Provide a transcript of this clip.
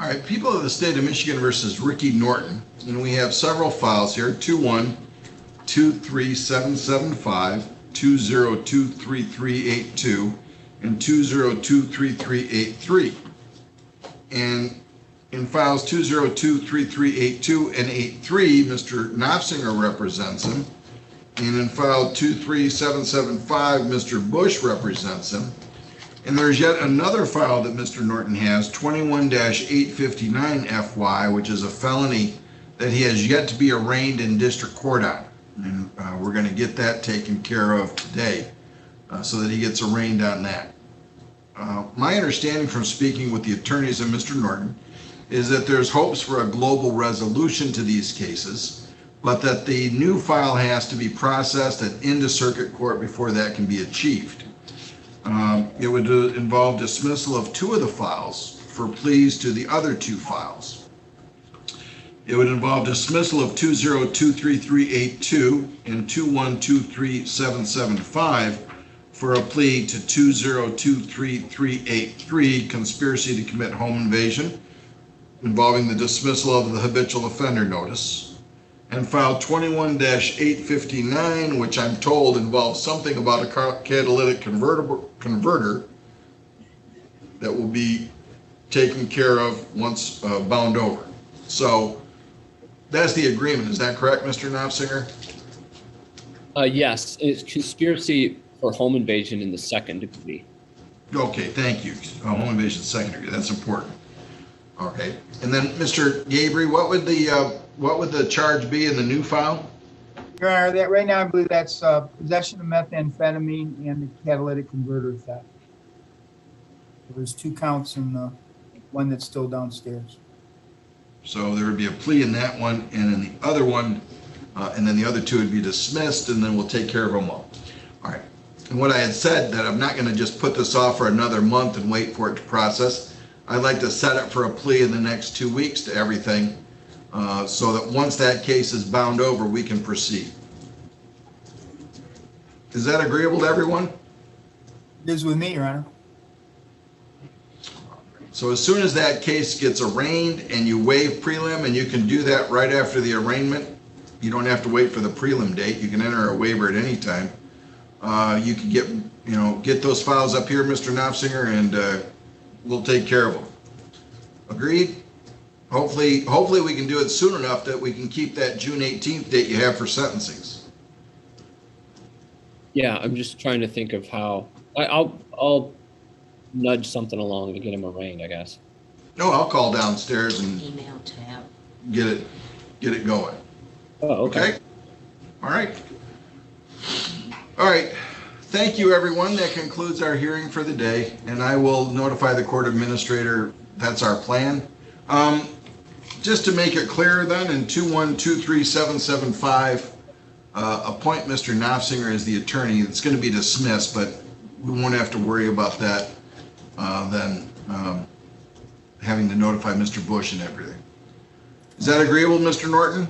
All right, people of the state of Michigan versus Ricky Norton. And we have several files here, 2123775, 2023382, and 2023383. And in files 2023382 and 83, Mr. Knopfsinger represents him. And in file 23775, Mr. Bush represents him. And there's yet another file that Mr. Norton has, 21-859FY, which is a felony that he has yet to be arraigned in district court on. And we're going to get that taken care of today so that he gets arraigned on that. My understanding from speaking with the attorneys of Mr. Norton is that there's hopes for a global resolution to these cases, but that the new file has to be processed and into circuit court before that can be achieved. It would involve dismissal of two of the files for pleas to the other two files. It would involve dismissal of 2023382 and 2123775 for a plea to 2023383, conspiracy to commit home invasion, involving the dismissal of the habitual offender notice. And file 21-859, which I'm told involves something about a catalytic converter that will be taken care of once bound over. So that's the agreement. Is that correct, Mr. Knopfsinger? Yes, it's conspiracy for home invasion in the second degree. Okay, thank you. Home invasion second degree. That's important. Okay, and then Mr. Gabriel, what would the charge be in the new file? Your Honor, that right now I believe that's possession of methamphetamine and the catalytic converter theft. There's 2 counts in the one that's still downstairs. So there would be a plea in that one, and in the other one, and then the other 2 would be dismissed, and then we'll take care of them all. All right. And what I had said, that I'm not going to just put this off for another month and wait for it to process. I'd like to set it for a plea in the next 2 weeks to everything, so that once that case is bound over, we can proceed. Is that agreeable to everyone? It is with me, Your Honor. So as soon as that case gets arraigned and you waive prelim, and you can do that right after the arraignment, you don't have to wait for the prelim date. You can enter a waiver at any time. You can get those files up here, Mr. Knopfsinger, and we'll take care of them. Agreed? Hopefully we can do it soon enough that we can keep that June 18th date you have for sentencings. Yeah, I'm just trying to think of how I'll nudge something along to get him arraigned, I guess. No, I'll call downstairs and Email tab. get it going. Oh, okay. All right. All right. Thank you, everyone. That concludes our hearing for the day, and I will notify the court administrator. That's our plan. Just to make it clear then, in 2123775, appoint Mr. Knopfsinger as the attorney. It's going to be dismissed, but we won't have to worry about that then having to notify Mr. Bush and everything. Is that agreeable, Mr. Norton?